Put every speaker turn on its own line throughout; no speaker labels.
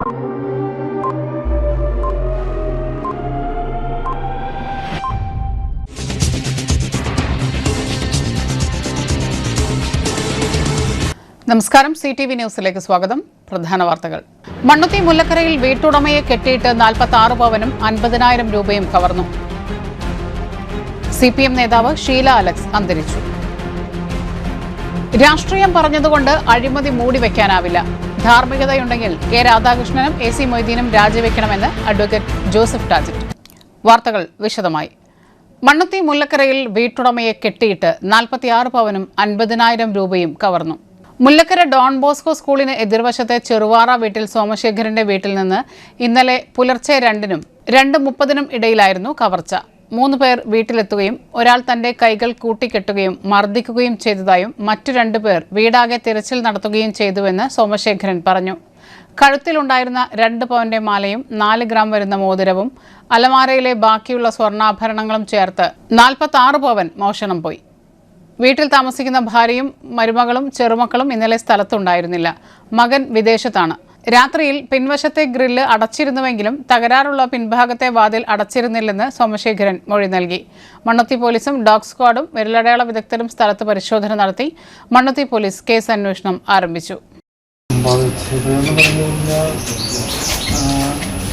നമസ്കാരം, CTV ന്യൂസിലേക്ക് സ്വാഗതം. പ്രധാന വാർത്തകൾ. മണ്ണുത്തി മുല്ലക്കരയിൽ വീട്ടുടമയെ കെട്ടിയിട്ട് 46 പവനും 50,000 രൂപയും കവർന്നു. CPM നേതാവ് ഷീല അലക്സ് അന്തരിച്ചു. രാഷ്ട്രീയം പറഞ്ഞതുകൊണ്ട് അഴിമതി മൂടിവെക്കാനാവില്ല. ധാർമ്മികതയുണ്ടെങ്കിൽ കെ രാധാകൃഷ്ണനും AC മൊയ്തീനും രാജിവെക്കണമെന്ന് അഡ്വക്കേറ്റ് ജോസഫ് ടാജറ്റ്. വാർത്തകൾ വിശദമായി. മണ്ണുത്തി മുല്ലക്കരയിൽ വീട്ടുടമയെ കെട്ടിയിട്ട് 46 പവനും 50,000 രൂപയും കവർന്നു. മുല്ലക്കര ഡോൺ ബോസ്കോ സ്കൂളിന് എതിർവശത്തെ ചെറുവാറ വീട്ടിൽ സോമശേഖരന്റെ വീട്ടിൽ നിന്ന് ഇന്നലെ പുലർച്ചെ 2-നും 2:30-നും ഇടയിലായിരുന്നു കവർച്ച. 3 പേർ വീട്ടിലെത്തുകയും ഒരാൾ തന്റെ കൈകൾ കൂട്ടിക്കെട്ടുകയും മർദ്ദിക്കുകയും ചെയ്തതായും മറ്റു 2 പേർ വീടാകെ തിരച്ചിൽ നടത്തുകയും ചെയ്തുവെന്ന് സോമശേഖരൻ പറഞ്ഞു. കഴുത്തിലുണ്ടായിരുന്ന 2 പവന്റെ മാലയും 4 ഗ്രാം വരുന്ന മോതിരവും അലമാരയിലെ ബാക്കിയുള്ള സ്വർണ്ണാഭരണങ്ങളും ചേർത്ത് 46 പവൻ മോഷണം പോയി. വീട്ടിൽ താമസിക്കുന്ന ഭാര്യയും മരുമകളും ചെറുമക്കളും ഇന്നലെ സ്ഥലത്തുണ്ടായിരുന്നില്ല. മകൻ വിദേശത്താണ്. രാത്രിയിൽ പിൻവശത്തെ ഗ്രില്ല് അടച്ചിരുന്നുവെങ്കിലും തകരാറുള്ള പിൻഭാഗത്തെ വാതിൽ അടച്ചിരുന്നില്ലെന്ന് സോമശേഖരൻ മൊഴി നൽകി. മണ്ണുത്തി പോലീസും ഡോഗ് സ്ക്വാഡും വിരലടയാള വിദഗ്ധരും സ്ഥലത്ത് പരിശോധന നടത്തി. മണ്ണുത്തി പോലീസ് കേസ് അന്വേഷണം ആരംഭിച്ചു.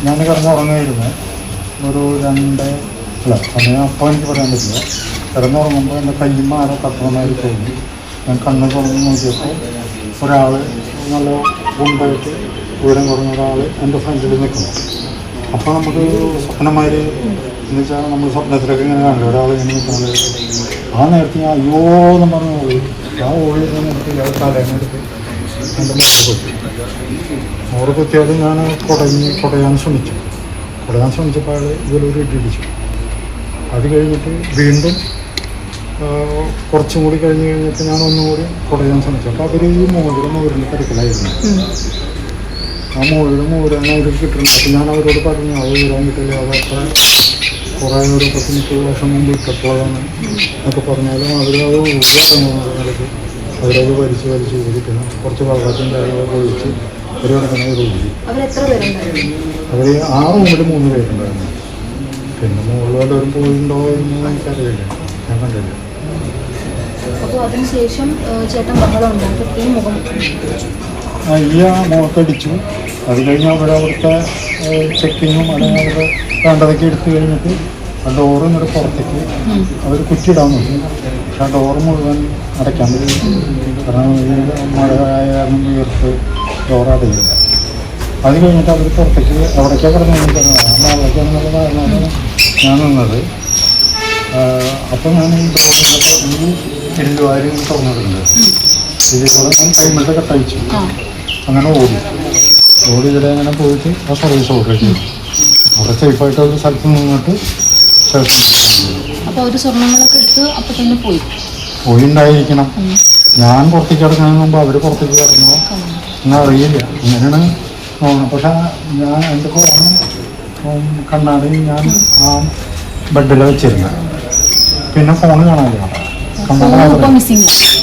ഞാൻ കിടന്നുറങ്ങായിരുന്നു. ഒരു 2 സമയം അപ്പോൾ എനിക്ക് പറയാൻ പറ്റില്ല. കിടന്നുറങ്ങുമ്പോൾ എൻ്റെ കയ്യും ആരോ തട്ടണമായിട്ട് തോന്നി. ഞാൻ കണ്ണ് തുറന്ന് നോക്കിയപ്പോൾ ഒരാൾ നല്ല ഗുണ്ടായിട്ട് ഉയരം കുറഞ്ഞ ഒരാൾ എൻ്റെ ഫ്രണ്ടിൽ നിൽക്കുന്നു. അപ്പോൾ നമുക്ക് സ്വപ്നമാര് എന്ന് വെച്ചാൽ നമ്മൾ സ്വപ്നത്തിലൊക്കെ ഇങ്ങനെ കണ്ടു ഒരാൾ ഇങ്ങനെ നിൽക്കുന്നത്. ആ നേരത്തെ ഞാൻ അയ്യോ എന്ന് പറഞ്ഞ ഓടി എടുത്തില്ല. തലേന്നെടുത്ത് എൻ്റെ മോറ് കുത്തി. മോറ് കുത്തിയാൽ ഞാൻ കുടയാൻ ശ്രമിച്ചപ്പോൾ അയാൾ ഇതിലൊരു ഇടിച്ചു. അത് കഴിഞ്ഞിട്ട് വീണ്ടും കുറച്ചും കൂടി കഴിഞ്ഞപ്പോൾ ഞാൻ ഒന്നുകൂടി കുടയാൻ ശ്രമിച്ചു. അപ്പോൾ അവർ ഈ മോതിരം തിരക്കിലായിരുന്നു. ആ മോതിരം അതിൽ കിട്ടുന്നുണ്ട്. അപ്പോൾ ഞാൻ അവരോട് പറഞ്ഞു അത് വരാൻ കിട്ടില്ല, അതത്ര കുറേ ഒരു 10-30 വർഷം മുമ്പ് ഇട്ടപ്പോഴാണ് എന്നൊക്കെ പറഞ്ഞാലും അവരത് ഊരിറങ്ങുന്ന നിലയ്ക്ക് അവരത് വലിച്ച് ഊരിക്കണം. കുറച്ച് വെള്ളത്തിൻ്റെ അളവൊക്കെ ഒഴിച്ച് ഒരു കിടക്കുന്ന ഒരു ഊരി. അവർ ആ റൂമിൽ 3 പേരുണ്ടായിരുന്നു. പിന്നെ മുകളിൽ വല്ലവരും പോയിട്ടുണ്ടോ എന്ന് എനിക്കറിയില്ല, ഞാൻ കണ്ടില്ല. ഈ മുഖത്തടിച്ചു. അത് കഴിഞ്ഞ് അവരവിടുത്തെ ചെക്കിങ്ങും അല്ലെങ്കിൽ അവരുടെ വേണ്ടതൊക്കെ എടുത്തു കഴിഞ്ഞിട്ട് ആ ഡോറ് ഇങ്ങോട്ട് പുറത്തേക്ക് അവർ കുറ്റിയിടാൻ നോക്കി. പക്ഷെ ആ ഡോറ് മുഴുവൻ അടയ്ക്കാൻ പറ്റും. കാരണം മഴയായ കാരണം വീർത്ത് ഡോറ് അടയില്ല. അത് കഴിഞ്ഞിട്ട് അവർ പുറത്തേക്ക് എവിടേക്കാണ് കിടന്നു അവിടേക്കാണെന്നുള്ള കാരണമാണ് ഞാൻ നിന്നത്. അപ്പം ഞാൻ ഈ ഡോറിൻ്റെ ഈ ഇരുവാരി തുറന്നിട്ടുണ്ട്. ഇതിൽ കൂടെ ഞാൻ കൈമlte കെട്ടയച്ചു. അങ്ങനെ ഓടി ഇവിടെ അങ്ങനെ പോയിട്ട് ആ സർവീസ് ഓർഡർ ചെയ്തു. അവിടെ സേഫായിട്ട് ഒരു സ്ഥലത്ത് നിന്നിട്ട് പോയിണ്ടായിരിക്കണം. ഞാൻ പുറത്തേക്ക് കിടക്കുന്നതിന് മുമ്പ് അവർ പുറത്തേക്ക് കിടന്നോ എന്നറിയില്ല. ഇങ്ങനെയാണ് തോന്നുന്നത്. പക്ഷെ ഞാൻ എൻ്റെ ഫോൺ കണ്ണാടി ഞാൻ ആ ബെഡിൽ വെച്ചിരുന്നത്. പിന്നെ ഫോണ് കാണാനില്ല.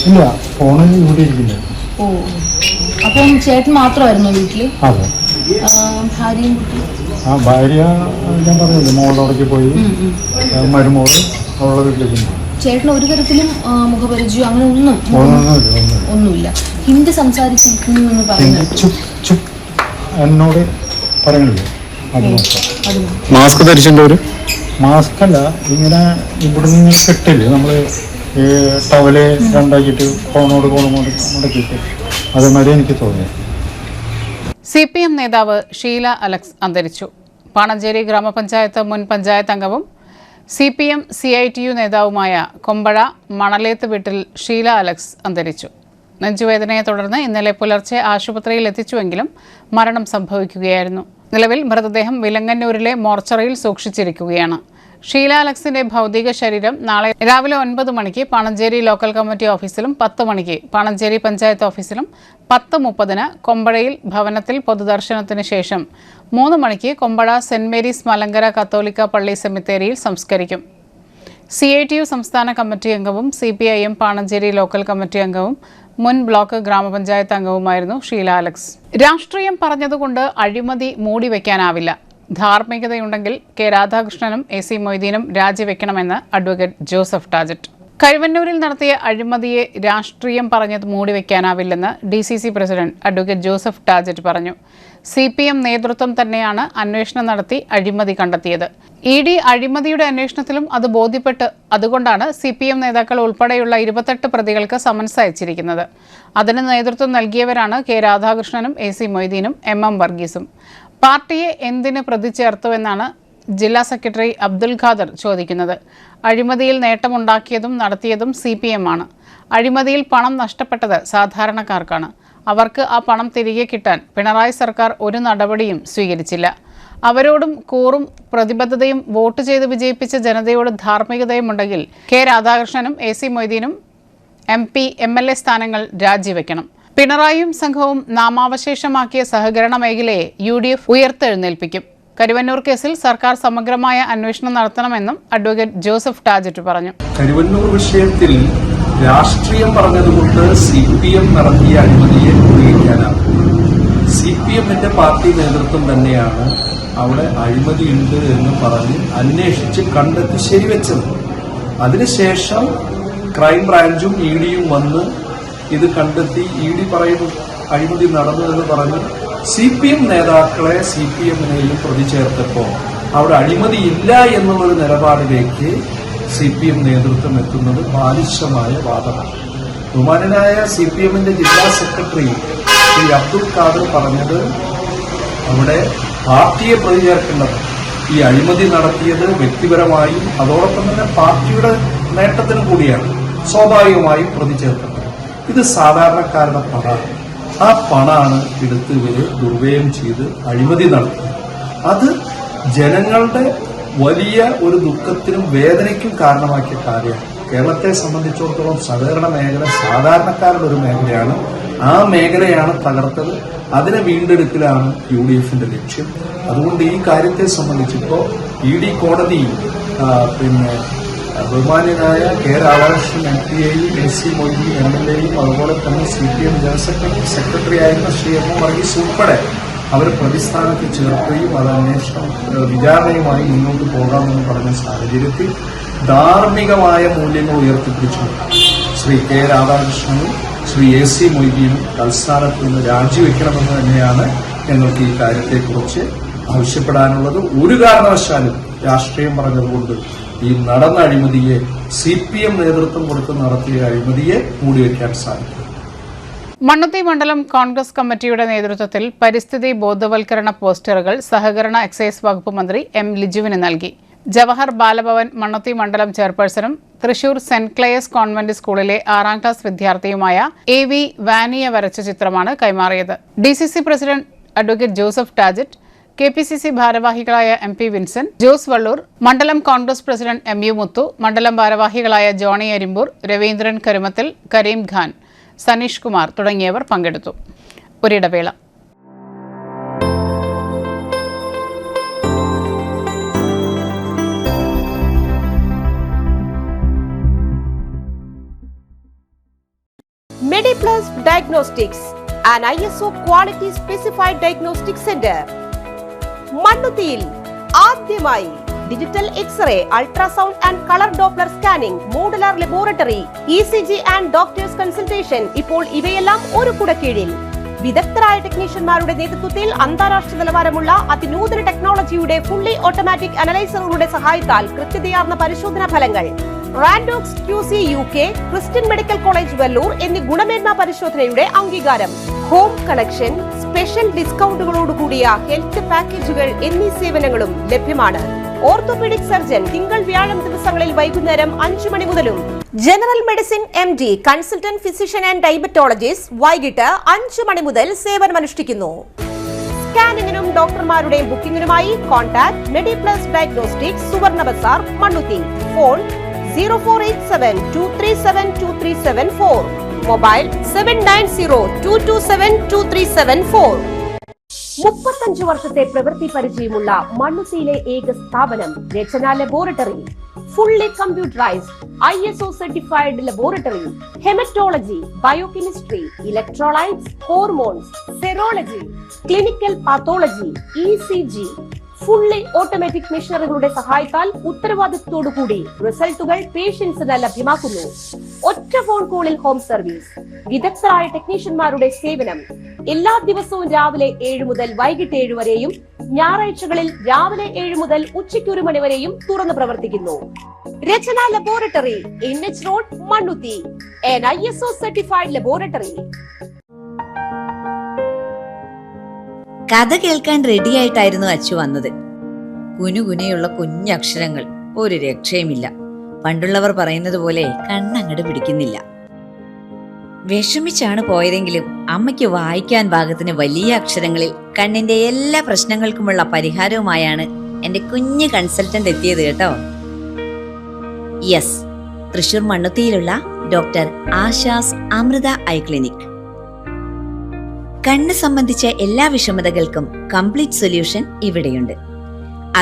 ഇല്ല, ഫോണ് ഇവിടെ ഇരിക്കില്ല.
അപ്പം ചേട്ടൻ മാത്രമായിരുന്നു വീട്ടിൽ?
അതെ. ആ ഭാര്യ ഞാൻ പറഞ്ഞില്ലേ മോളോടേക്ക് പോയി. മരുമോള് അവളുടെ വീട്ടിലേക്ക്.
ചേട്ടന് ഒരു തരത്തിലും മുഖപരിചയം അങ്ങനെ ഒന്നുമില്ല. ഹിന്ദി സംസാരിച്ചിരിക്കുന്നു എന്ന് പറയുന്നത്
എന്നോട് പറയണില്ലേ?
മാസ്ക് ധരിച്ചിട്ടുണ്ട്.
മാസ്ക് അല്ല, ഇങ്ങനെ ഇവിടുന്ന് ഇങ്ങനെ കെട്ടില്ലേ നമ്മൾ ഈ ടവല് രണ്ടാക്കിയിട്ട് കോണോട് മുടക്കിയിട്ട് അതേമാതിരി എനിക്ക് തോന്നിയത്.
CPM നേതാവ് ഷീല അലക്സ് അന്തരിച്ചു. പാണഞ്ചേരി ഗ്രാമപഞ്ചായത്ത് മുൻ പഞ്ചായത്ത് അംഗവും CPM CITU നേതാവുമായ കൊമ്പഴ മണലേത്ത് വീട്ടിൽ ഷീല അലക്സ് അന്തരിച്ചു. നെഞ്ചുവേദനയെ തുടർന്ന് ഇന്നലെ പുലർച്ചെ ആശുപത്രിയിൽ എത്തിച്ചുവെങ്കിലും മരണം സംഭവിക്കുകയായിരുന്നു. നിലവിൽ മൃതദേഹം വിലങ്ങന്നൂരിലെ മോർച്ചറിയിൽ സൂക്ഷിച്ചിരിക്കുകയാണ്. ഷീല അലക്സിന്റെ ഭൗതിക ശരീരം നാളെ രാവിലെ 9 മണിക്ക് പാണഞ്ചേരി ലോക്കൽ കമ്മിറ്റി ഓഫീസിലും 10 മണിക്ക് പാണഞ്ചേരി പഞ്ചായത്ത് ഓഫീസിലും 10:30 കൊമ്പഴയിൽ ഭവനത്തിൽ പൊതുദർശനത്തിന് ശേഷം 3 മണിക്ക് കൊമ്പഴ സെന്റ് മേരീസ് മലങ്കര കത്തോലിക്ക പള്ളി സെമിത്തേരിയിൽ സംസ്കരിക്കും. CITU സംസ്ഥാന കമ്മിറ്റി അംഗവും CPIM പാണഞ്ചേരി ലോക്കൽ കമ്മിറ്റി അംഗവും മുൻ ബ്ലോക്ക് ഗ്രാമപഞ്ചായത്ത് അംഗവുമായിരുന്നു ഷീല അലക്സ്. രാഷ്ട്രീയം പറഞ്ഞതുകൊണ്ട് അഴിമതി മൂടിവെക്കാനാവില്ല. ധാർമ്മികതയുണ്ടെങ്കിൽ കെ രാധാകൃഷ്ണനും AC മൊയ്തീനും രാജിവെക്കണമെന്ന് അഡ്വക്കേറ്റ് ജോസഫ് ടാജറ്റ്. കരുവന്നൂരിൽ നടത്തിയ അഴിമതിയെ രാഷ്ട്രീയം പറഞ്ഞത് മൂടിവെക്കാനാവില്ലെന്ന് DCC പ്രസിഡന്റ് അഡ്വക്കേറ്റ് ജോസഫ് ടാജറ്റ് പറഞ്ഞു. CPM നേതൃത്വം തന്നെയാണ് അന്വേഷണം നടത്തി അഴിമതി കണ്ടെത്തിയത്. ED അഴിമതിയുടെ അന്വേഷണത്തിലും അത് ബോധ്യപ്പെട്ട് അതുകൊണ്ടാണ് CPM നേതാക്കൾ ഉൾപ്പെടെയുള്ള 28 പ്രതികൾക്ക് സമൻസ് അയച്ചിരിക്കുന്നത്. അതിന് നേതൃത്വം നൽകിയവരാണ് കെ രാധാകൃഷ്ണനും AC മൊയ്തീനും MM വർഗീസും. പാർട്ടിയെ എന്തിന് പ്രതി ചേർത്തുവെന്നാണ് ജില്ലാ സെക്രട്ടറി അബ്ദുൽ ഖാദർ ചോദിക്കുന്നത്. അഴിമതിയിൽ നേട്ടമുണ്ടാക്കിയതും നടത്തിയതും CPM ആണ്. അഴിമതിയിൽ പണം നഷ്ടപ്പെട്ടത് സാധാരണക്കാർക്കാണ്. അവർക്ക് ആ പണം തിരികെ കിട്ടാൻ പിണറായി സർക്കാർ ഒരു നടപടിയും സ്വീകരിച്ചില്ല. അവരോടും കൂറും പ്രതിബദ്ധതയും വോട്ട് ചെയ്ത് വിജയിപ്പിച്ച ജനതയോട് ധാർമ്മികതയുമുണ്ടെങ്കിൽ കെ രാധാകൃഷ്ണനും AC മൊയ്തീനും MP MLA സ്ഥാനങ്ങൾ രാജിവെക്കണം. പിണറായിയും സംഘവും നാമാവശേഷമാക്കിയ സഹകരണ മേഖലയെ UDF ഉയർത്തെഴുന്നേൽപ്പിക്കും. കരുവന്നൂർ കേസിൽ സർക്കാർ സമഗ്രമായ അന്വേഷണം നടത്തണമെന്നും അഡ്വക്കേറ്റ് ജോസഫ് ടാജറ്റ് പറഞ്ഞു.
കരുവന്നൂർ വിഷയത്തിൽ രാഷ്ട്രീയം പറഞ്ഞതുകൊണ്ട് CPM നടത്തിയ അഴിമതിയെ ഉപയോഗിക്കാനാണ്. CPMന്റെ പാർട്ടി നേതൃത്വം തന്നെയാണ് അവിടെ അഴിമതിയുണ്ട് എന്ന് പറഞ്ഞ് അന്വേഷിച്ച് കണ്ടെത്തി ശരിവെച്ചത്. അതിനുശേഷം ക്രൈംബ്രാഞ്ചും EDയും വന്ന് ഇത് കണ്ടെത്തി ED പറയുന്നു അഴിമതി നടന്നു എന്ന് പറഞ്ഞ് CPM നേതാക്കളെ CPMനെയും പ്രതി ചേർത്തപ്പോൾ അവിടെ അഴിമതിയില്ല എന്നുള്ളൊരു നിലപാടിലേക്ക് CPM നേതൃത്വം എത്തുന്നത് ബാലിശമായ വാദമാണ്. ബഹുമാനനായ CPMന്റെ ജില്ലാ സെക്രട്ടറി ശ്രീ അബ്ദുൽ ഖാദർ പറഞ്ഞത് അവിടെ പാർട്ടിയെ പ്രതി ചേർക്കേണ്ടത് ഈ അഴിമതി നടത്തിയത് വ്യക്തിപരമായും അതോടൊപ്പം തന്നെ പാർട്ടിയുടെ നേട്ടത്തിനും കൂടിയാണ്. സ്വാഭാവികമായും പ്രതി ചേർക്കേണ്ടത്. ഇത് സാധാരണക്കാരുടെ പണമാണ്. ആ പണമാണ് എടുത്ത് ഇവര് ദുർവ്യയം ചെയ്ത് അഴിമതി നടത്തുന്നത്. അത് ജനങ്ങളുടെ വലിയ ഒരു ദുഃഖത്തിനും വേദനയ്ക്കും കാരണമാക്കിയ കാര്യമാണ്. കേരളത്തെ സംബന്ധിച്ചിടത്തോളം സഹകരണ മേഖല സാധാരണക്കാരുടെ ഒരു മേഖലയാണ്. ആ മേഖലയാണ് തകർത്തത്. അതിനെ വീണ്ടെടുക്കലാണ് UDFന്റെ ലക്ഷ്യം. അതുകൊണ്ട് ഈ കാര്യത്തെ സംബന്ധിച്ചിപ്പോൾ ED കോടതി ബഹുമാന്യനായ കെ രാധാകൃഷ്ണൻ MPയെയും AC മൊയ്തീൻ MLAയും അതുപോലെ തന്നെ CPM ജനറൽ സെക്രട്ടറി ആയിരുന്ന ശ്രീ MM വർഗീസ് ഉൾപ്പെടെ അവർ പ്രതിസ്ഥാനത്ത് ചേർക്കുകയും അത് അന്വേഷണം വിചാരണയുമായി മുന്നോട്ട് പോകാമെന്ന് പറഞ്ഞ സാഹചര്യത്തിൽ ധാർമ്മികമായ മൂല്യങ്ങൾ ഉയർത്തിപ്പിടിച്ചു ശ്രീ കെ രാധാകൃഷ്ണനും ശ്രീ AC മൊയ്തീനും തൽസ്ഥാനത്ത് നിന്ന് രാജിവെക്കണമെന്ന് തന്നെയാണ് ഞങ്ങൾക്ക് ഈ കാര്യത്തെക്കുറിച്ച് ആവശ്യപ്പെടാനുള്ളത്. ഒരു കാരണവശാലും രാഷ്ട്രീയം പറഞ്ഞതുകൊണ്ട് ഈ നടന്ന അഴിമതിയെ CPM നേതൃത്വം കൊടുത്ത് നടത്തിയ അഴിമതിയെ മൂടിവെക്കാൻ സാധിക്കും.
മണ്ണുത്തി മണ്ഡലം കോൺഗ്രസ് കമ്മിറ്റിയുടെ നേതൃത്വത്തിൽ പരിസ്ഥിതി ബോധവൽക്കരണ പോസ്റ്ററുകൾ സഹകരണ എക്സൈസ് വകുപ്പ് മന്ത്രി M ലിജുവിന് നൽകി. ജവഹർ ബാലഭവൻ മണ്ണുത്തി മണ്ഡലം ചെയർപേഴ്സണും തൃശൂർ സെന്റ് ക്ലെയേഴ്സ് കോൺവെന്റ് സ്കൂളിലെ 6ാം ക്ലാസ് വിദ്യാർത്ഥിയുമായ AV വാനിയ വരച്ച ചിത്രമാണ് കൈമാറിയത്. DCC president advocate Joseph ടാജറ്റ്, KPCC ഭാരവാഹികളായ MP വിൻസെന്റ്, ജോസ് വള്ളൂർ, മണ്ഡലം കോൺഗ്രസ് പ്രസിഡന്റ് MU മുത്തു, മണ്ഡലം ഭാരവാഹികളായ ജോണി അരിമ്പൂർ, രവീന്ദ്രൻ കരുമത്തിൽ, കരീം ഖാൻ, സനീഷ് കുമാർ തുടങ്ങിയവർ പങ്കെടുത്തു. ഒരിടവേള.
MediPlus Diagnostics, an ISO quality specified diagnostic center. മണ്ണുത്തിയിൽ ആദ്യമായി digital x ray, ultrasound and colour Doppler scanning, modular laboratory, ECG and doctors consultation. ഇപ്പോൾ ഇവയെല്ലാം ഒരു കുടക്കീഴിൽ വിദഗ്ധരായ ടെക്നീഷ്യന്മാരുടെ നേതൃത്വത്തിൽ അന്താരാഷ്ട്ര നിലവാരമുള്ള അതിനൂതന ടെക്നോളജിയുടെ ഫുള്ളി ഓട്ടോമാറ്റിക് അനലൈസറുകളുടെ സഹായത്താൽ കൃത്യതയാർന്ന പരിശോധനാ ഫലങ്ങൾ. റാൻഡോക്സ് QC UK, Christian medical college Vellore എന്നീ ഗുണമേന്മ പരിശോധനയുടെ അംഗീകാരം. ഹോം കണക്ഷൻ, സ്പെഷ്യൽ ഡിസ്കൗണ്ടുകളോടുകൂടിയ ഹെൽത്ത് പാക്കേജുകൾ എന്നീ സേവനങ്ങളും ലഭ്യമാണ്. ഓർത്തോപീഡിക് സർജൻ തിങ്കൾ വ്യാഴം ദിവസങ്ങളിൽ വൈകുന്നേരം 5 മണി മുതലും general medicine MD, consultant physician and diabetologist വൈകിട്ട് 5 മണി മുതൽ സേവനമനുഷ്ഠിക്കുന്നു. സ്കാനിങ്ങിനും ഡോക്ടർമാരുടെ ബുക്കിംഗിനുമായി കോൺടാക്ട് MediPlus Diagnostics, സുവർണ ബസാർ, മണ്ണുത്തി. Phone 0487237237 mobile 7902272374. 35 വർഷത്തെ പ്രവൃത്തി പരിചയമുള്ള മണ്ണുത്തിയിലെ ഏക സ്ഥാപനം രചന laboratory. fully computerized, ISO certified laboratory, hematology, biochemistry, electrolytes, hormones, serology, clinical pathology, ECG, fully automatic മെഷീനറികളുടെ സഹായത്താൽ ഉത്തരവാദിത്വത്തോടുകൂടി റിസൾട്ടുകൾ പേഷ്യൻസിന് ലഭ്യമാക്കുന്നു. ഒറ്റ ഫോൺ കോളിൽ ഹോം സർവീസ്, വിദഗ്ധരായ ടെക്നീഷ്യന്മാരുടെ സേവനം. എല്ലാ ദിവസവും രാവിലെ 7 മുതൽ വൈകിട്ട് 7 വരെയും ഞായറാഴ്ചകളിൽ രാവിലെ 7 മുതൽ ഉച്ചയ്ക്ക് 1 മണി വരെയും തുറന്നു പ്രവർത്തിക്കുന്നു. Rachana laboratory, NH road, Mannuthy, an ISO certified laboratory.
കഥ കേൾക്കാൻ റെഡിയായിട്ടായിരുന്നു അച്ചു വന്നത്. കുനുകുനയുള്ള കുഞ്ഞക്ഷരങ്ങൾ, ഒരു രക്ഷയുമില്ല. പണ്ടുള്ളവർ പറയുന്നത് പോലെ കണ്ണങ്ങട് പിടിക്കുന്നില്ല. വിഷമിച്ചാണ് പോയതെങ്കിലും അമ്മയ്ക്ക് വായിക്കാൻ പാകത്തിന് വലിയ അക്ഷരങ്ങളിൽ കണ്ണിന്റെ എല്ലാ പ്രശ്നങ്ങൾക്കുമുള്ള പരിഹാരവുമായാണ് എന്റെ കുഞ്ഞു കൺസൾട്ടന്റ് എത്തിയത് കേട്ടോ. യെസ്, തൃശൂർ മണ്ണുത്തിയിലുള്ള doctor Asha's Amrita eye clinic. കണ്ണ് സംബന്ധിച്ച എല്ലാ വിഷമതകൾക്കും കംപ്ലീറ്റ് സൊല്യൂഷൻ ഇവിടെയുണ്ട്.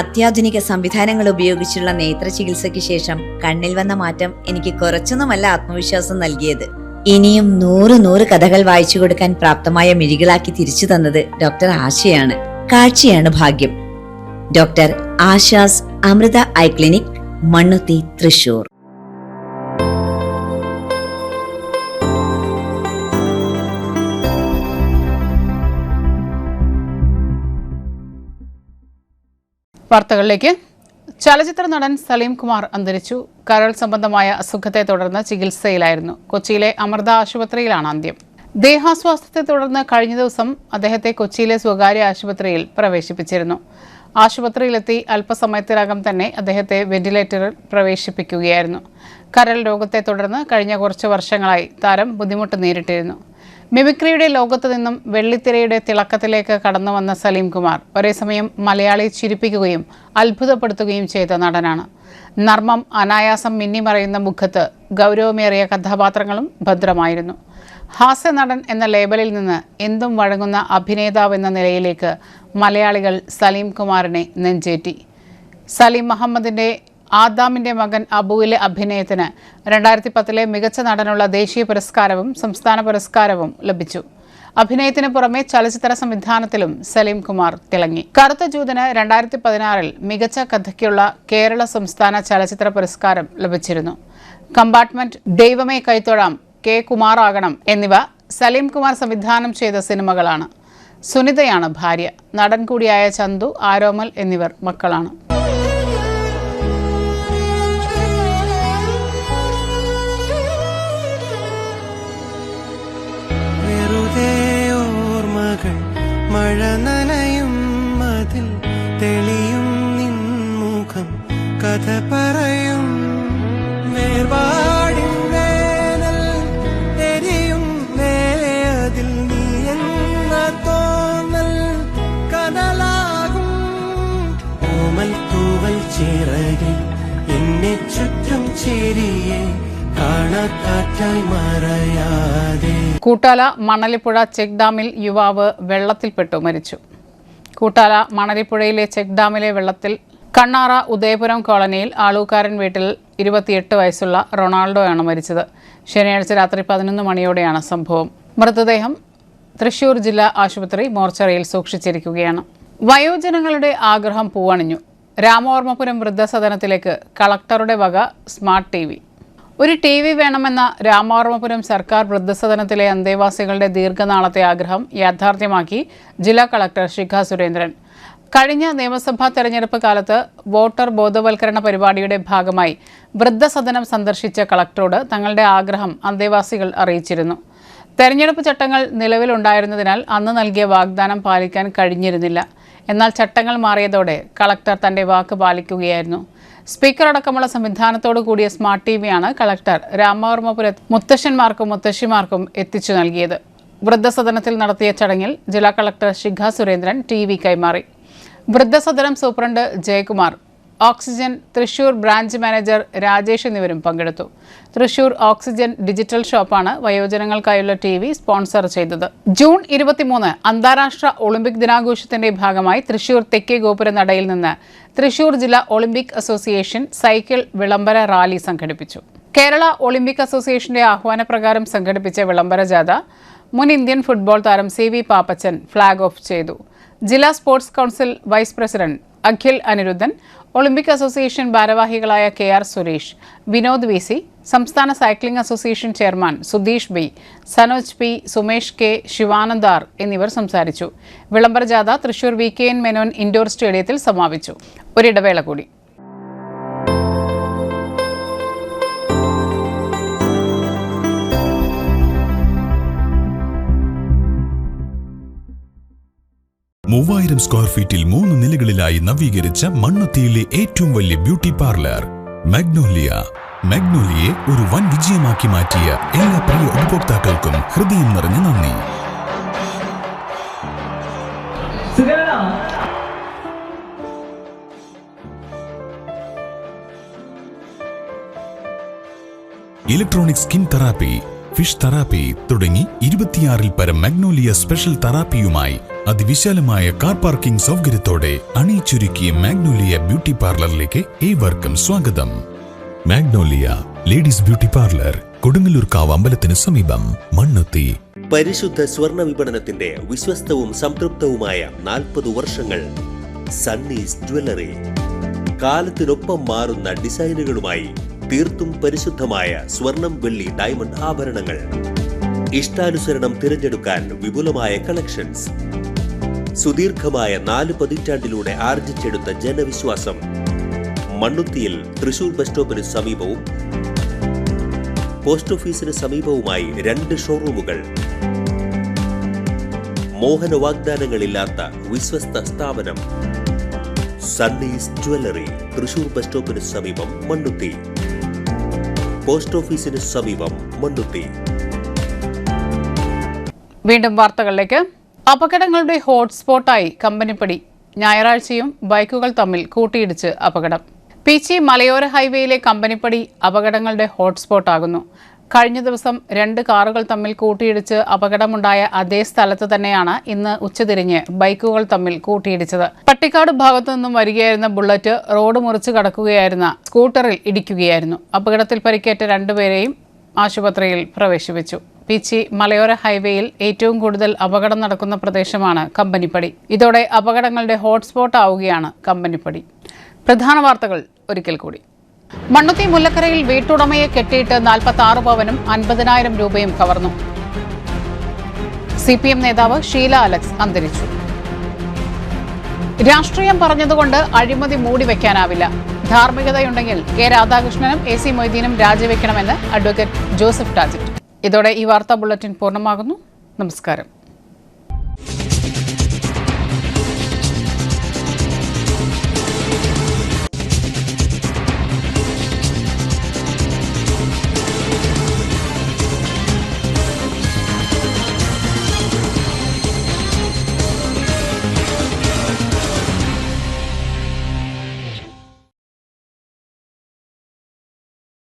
അത്യാധുനിക സംവിധാനങ്ങൾ ഉപയോഗിച്ചുള്ള നേത്ര ചികിത്സയ്ക്ക് ശേഷം കണ്ണിൽ വന്ന മാറ്റം എനിക്ക് കുറച്ചൊന്നുമല്ല ആത്മവിശ്വാസം നൽകിയത്. ഇനിയും 100 കഥകൾ വായിച്ചു കൊടുക്കാൻ പ്രാപ്തമായ മിഴികളാക്കി തിരിച്ചു തന്നത് ഡോക്ടർ ആശയാണ്. കാഴ്ചയാണ് ഭാഗ്യം. Doctor Asha's Amrita eye clinic, Mannuthy, Thrissur.
വാർത്തകളിലേക്ക്. ചലച്ചിത്ര നടൻ സലീം കുമാർ അന്തരിച്ചു. കരൾ സംബന്ധമായ അസുഖത്തെ തുടർന്ന് ചികിത്സയിലായിരുന്നു. കൊച്ചിയിലെ അമൃത ആശുപത്രിയിലാണ് അന്ത്യം. ദേഹാസ്വാസ്ഥ്യത്തെ തുടർന്ന് കഴിഞ്ഞ ദിവസം അദ്ദേഹത്തെ കൊച്ചിയിലെ സ്വകാര്യ ആശുപത്രിയിൽ പ്രവേശിപ്പിച്ചിരുന്നു. ആശുപത്രിയിലെത്തി അല്പസമയത്തിനകം തന്നെ അദ്ദേഹത്തെ വെന്റിലേറ്ററിൽ പ്രവേശിപ്പിക്കുകയായിരുന്നു. കരൾ രോഗത്തെ തുടർന്ന് കഴിഞ്ഞ കുറച്ച് വർഷങ്ങളായി താരം ബുദ്ധിമുട്ട് നേരിട്ടിരുന്നു. മിമിക്രിയുടെ ലോകത്തു നിന്നും വെള്ളിത്തിരയുടെ തിളക്കത്തിലേക്ക് കടന്നു വന്ന സലീം കുമാർ ഒരേസമയം മലയാളി ചിരിപ്പിക്കുകയും അത്ഭുതപ്പെടുത്തുകയും ചെയ്ത നടനാണ്. നർമ്മം അനായാസം മിന്നിമറയുന്ന മുഖത്ത് ഗൗരവമേറിയ കഥാപാത്രങ്ങളും ഭദ്രമായിരുന്നു. ഹാസ്യ നടൻ എന്ന ലേബലിൽ നിന്ന് എന്തും വഴങ്ങുന്ന അഭിനേതാവ് എന്ന നിലയിലേക്ക് മലയാളികൾ സലീം കുമാറിനെ നെഞ്ചേറ്റി. സലീം മുഹമ്മദിന്റെ ആദാമിന്റെ മകൻ അബുവിലെ അഭിനയത്തിന് 2010 മികച്ച നടനുള്ള ദേശീയ പുരസ്കാരവും സംസ്ഥാന പുരസ്കാരവും ലഭിച്ചു. അഭിനയത്തിന് പുറമെ ചലച്ചിത്ര സംവിധാനത്തിലും സലീം കുമാർ തിളങ്ങി. കറുത്ത ജൂതന് 2016 മികച്ച കഥയ്ക്കുള്ള കേരള സംസ്ഥാന ചലച്ചിത്ര പുരസ്കാരം ലഭിച്ചിരുന്നു. കമ്പാർട്ട്മെന്റ്, ദൈവമേ കൈത്തൊഴാം, കെ കുമാറാകണം എന്നിവ സലീം കുമാർ സംവിധാനം ചെയ്ത സിനിമകളാണ്. സുനിതയാണ് ഭാര്യ. നടൻ കൂടിയായ ചന്തു, ആരോമൽ എന്നിവർ മക്കളാണ്.
മഴ നനയും മതിൽ തെളിയും നിൻമുഖം കഥ പറയും വേർപാടിൻ വേനൽ എരിയും മേലെ അതിൽ നീ എന്ന തോന്നൽ കനലാകും ഓമൽ തൂവൽ ചിറകിൽ എന്നെ ചുറ്റും ചേരിയെ കാണാക്കാറ്റായി മറയാതെ.
കൂട്ടാല മണലിപ്പുഴ ചെക്ക് ഡാമിൽ യുവാവ് വെള്ളത്തിൽപ്പെട്ടു മരിച്ചു. കൂട്ടാല മണലിപ്പുഴയിലെ ചെക്ക് ഡാമിലെ വെള്ളത്തിൽ കണ്ണാറ ഉദയപുരം കോളനിയിൽ ആളൂക്കാരൻ വീട്ടിൽ 28 വയസ്സുള്ള റൊണാൾഡോയാണ് മരിച്ചത്. ശനിയാഴ്ച രാത്രി 11 മണിയോടെയാണ് സംഭവം. മൃതദേഹം തൃശൂർ ജില്ലാ ആശുപത്രി മോർച്ചറിയിൽ സൂക്ഷിച്ചിരിക്കുകയാണ്. വയോജനങ്ങളുടെ ആഗ്രഹം പൂവണിഞ്ഞു. രാമവർമ്മപുരം വൃദ്ധസദനത്തിലേക്ക് കളക്ടറുടെ വക സ്മാർട്ട് TV. ഒരു TV വേണമെന്ന രാമവർമ്മപുരം സർക്കാർ വൃദ്ധസദനത്തിലെ അന്തേവാസികളുടെ ദീർഘനാളത്തെ ആഗ്രഹം യാഥാർത്ഥ്യമാക്കി ജില്ലാ കളക്ടർ ശിഖ സുരേന്ദ്രൻ. കഴിഞ്ഞ നിയമസഭാ തെരഞ്ഞെടുപ്പ് കാലത്ത് വോട്ടർ ബോധവൽക്കരണ പരിപാടിയുടെ ഭാഗമായി വൃദ്ധസദനം സന്ദർശിച്ച കളക്ടറോട് തങ്ങളുടെ ആഗ്രഹം അന്തേവാസികൾ അറിയിച്ചിരുന്നു. തെരഞ്ഞെടുപ്പ് ചട്ടങ്ങൾ നിലവിലുണ്ടായിരുന്നതിനാൽ അന്ന് നൽകിയ വാഗ്ദാനം പാലിക്കാൻ കഴിഞ്ഞിരുന്നില്ല. എന്നാൽ ചട്ടങ്ങൾ മാറിയതോടെ കളക്ടർ തന്റെ വാക്ക് പാലിക്കുകയായിരുന്നു. സ്പീക്കർ അടക്കമുള്ള സംവിധാനത്തോടു കൂടിയ സ്മാർട്ട് TVയാണ് കളക്ടർ രാമവർമ്മപുരത്ത് മുത്തശ്ശന്മാർക്കും മുത്തശ്ശിമാർക്കും എത്തിച്ചു നൽകിയത്. വൃദ്ധസദനത്തിൽ നടത്തിയ ചടങ്ങിൽ ജില്ലാ കളക്ടർ ശിഖ സുരേന്ദ്രൻ TV കൈമാറി. വൃദ്ധസദനം superintendent Jayakumar Oxygen Thrissur branch manager Rajesh എന്നിവരും പങ്കെടുത്തു. തൃശൂർ ഓക്സിജൻ ഡിജിറ്റൽ ഷോപ്പാണ് വയോജനങ്ങൾക്കായുള്ള TV സ്പോൺസർ ചെയ്തത്. ജൂൺ 23 അന്താരാഷ്ട്ര ഒളിമ്പിക് ദിനാഘോഷത്തിന്റെ ഭാഗമായി തൃശൂർ തെക്കേ ഗോപുര നടയിൽ നിന്ന് തൃശൂർ ജില്ലാ ഒളിമ്പിക് അസോസിയേഷൻ സൈക്കിൾ വിളംബര റാലി സംഘടിപ്പിച്ചു. കേരള ഒളിമ്പിക് അസോസിയേഷന്റെ ആഹ്വാനപ്രകാരം സംഘടിപ്പിച്ച വിളംബര ജാഥ മുൻ ഇന്ത്യൻ ഫുട്ബോൾ താരം CV പാപ്പച്ചൻ ഫ്ളാഗ് ഓഫ് ചെയ്തു. ജില്ലാ sports council vice president Akhil Aniruddhan, Olympic association ഭാരവാഹികളായ KR സുരേഷ്, വിനോദ് VC, സംസ്ഥാന cycling association chairman Sudheesh B, Sanoj P, Sumesh K, Sivanand R എന്നിവർ സംസാരിച്ചു. വിളംബര ജാഥ തൃശൂർ VKN മേനോൻ ഇൻഡോർ സ്റ്റേഡിയത്തിൽ സമാപിച്ചു. ഒരിടവേള കൂടി.
മൂവായിരം സ്ക്വയർ ഫീറ്റിൽ 3 നിലകളിലായി നവീകരിച്ച മണ്ണുത്തിയിലെ ഏറ്റവും വലിയ ബ്യൂട്ടി പാർലർ മാഗ്നോലിയെ ഒരു വൻ വിജയമാക്കി മാറ്റിയ എല്ലാ പ്രിയ ഉപഭോക്താക്കൾക്കും ഹൃദയം നിറഞ്ഞ നന്ദി. Electronic skin therapy, fish therapy തുടങ്ങി 26-ൽ പരം മാഗ്നോലിയ സ്പെഷ്യൽ തെറാപ്പിയുമായി അതിവിശാലമായ കാർ പാർക്കിംഗ് സൗകര്യത്തോടെ അണിയിച്ചൊരുക്കിയ മാഗ്നോലിയ ബ്യൂട്ടി പാർലറിലേക്ക് ഏവർക്കും സ്വാഗതം. മാഗ്നോലിയ ലേഡീസ് ബ്യൂട്ടി പാർലർ, കൊടുങ്ങല്ലൂർക്കാവ് അമ്പലത്തിന് സമീപം, മണ്ണുത്തി.
പരിശുദ്ധ സ്വർണ്ണ വിപണനത്തിന്റെ വിശ്വസ്തവും സംതൃപ്തവുമായ 40 വർഷങ്ങൾ. സണ്ണീസ് ജ്വല്ലറി, കാലത്തിനൊപ്പം മാറുന്ന ഡിസൈനുകളുമായി തീർത്തും പരിശുദ്ധമായ സ്വർണം, വെള്ളി, ഡയമണ്ട് ആഭരണങ്ങൾ. ഇഷ്ടാനുസരണം തിരഞ്ഞെടുക്കാൻ വിപുലമായ കളക്ഷൻസ്. സുദീർഘമായ 4 പതിറ്റാണ്ടിലൂടെ ആർജിച്ചെടുത്ത ജനവിശ്വാസം. മണ്ണുത്തിയിൽ തൃശൂർ ബസ് സ്റ്റോപ്പിന് സമീപവും പോസ്റ്റ് ഓഫീസിന് സമീപവുമായി 2 ഷോറൂമുകൾ. മോഹന വാഗ്ദാനങ്ങളില്ലാത്ത വിശ്വസ്ത സ്ഥാപനം. സണ്ണീസ് ജ്വല്ലറി, തൃശൂർ ബസ് സ്റ്റോപ്പിന് സമീപം, മണ്ണുത്തി. പോസ്റ്റ് ഓഫീസിന് സമീപം, മണ്ണുത്തി.
വീണ്ടും വാർത്തകളിലേക്ക്. അപകടങ്ങളുടെ ഹോട്ട്സ്പോട്ടായി കമ്പനിപ്പടി. ഞായറാഴ്ചയും ബൈക്കുകൾ തമ്മിൽ കൂട്ടിയിടിച്ച് അപകടം. പീച്ചി മലയോര ഹൈവേയിലെ കമ്പനിപ്പടി അപകടങ്ങളുടെ ഹോട്ട്സ്പോട്ടാകുന്നു. കഴിഞ്ഞ ദിവസം 2 കാറുകൾ തമ്മിൽ കൂട്ടിയിടിച്ച് അപകടമുണ്ടായ അതേ സ്ഥലത്ത് തന്നെയാണ് ഇന്ന് ഉച്ചതിരിഞ്ഞ് ബൈക്കുകൾ തമ്മിൽ കൂട്ടിയിടിച്ചത്. പട്ടിക്കാട് ഭാഗത്തു നിന്നും വരികയായിരുന്ന ബുള്ളറ്റ് റോഡ് മുറിച്ച് കടക്കുകയായിരുന്ന സ്കൂട്ടറിൽ ഇടിക്കുകയായിരുന്നു. അപകടത്തിൽ പരിക്കേറ്റ 2 പേരെയും ആശുപത്രിയിൽ പ്രവേശിപ്പിച്ചു. പീച്ചി മലയോര ഹൈവേയിൽ ഏറ്റവും കൂടുതൽ അപകടം നടക്കുന്ന പ്രദേശമാണ് കമ്പനിപ്പടി. ഇതോടെ അപകടങ്ങളുടെ ഹോട്ട്സ്പോട്ട് ആവുകയാണ് കമ്പനിപ്പടി. പ്രധാന വാർത്തകൾ ഒരിക്കൽ കൂടി. മണ്ണുത്തി മുല്ലക്കരയിൽ വീട്ടുടമയെ കെട്ടിയിട്ട് 46 പവനും 50,000 രൂപയും കവർന്നു. CPM നേതാവ് ഷീല അലക്സ് അന്തരിച്ചു. രാഷ്ട്രീയം പറഞ്ഞതുകൊണ്ട് അഴിമതി മൂടിവെക്കാനാവില്ല. ധാർമ്മികതയുണ്ടെങ്കിൽ K രാധാകൃഷ്ണനും AC മൊയ്തീനും രാജിവെക്കണമെന്ന് അഡ്വക്കേറ്റ് ജോസഫ് ടാജറ്റ്. ഇതോടെ ഈ വാർത്താ ബുള്ളറ്റിൻ പൂർണ്ണമാകുന്നു. നമസ്കാരം.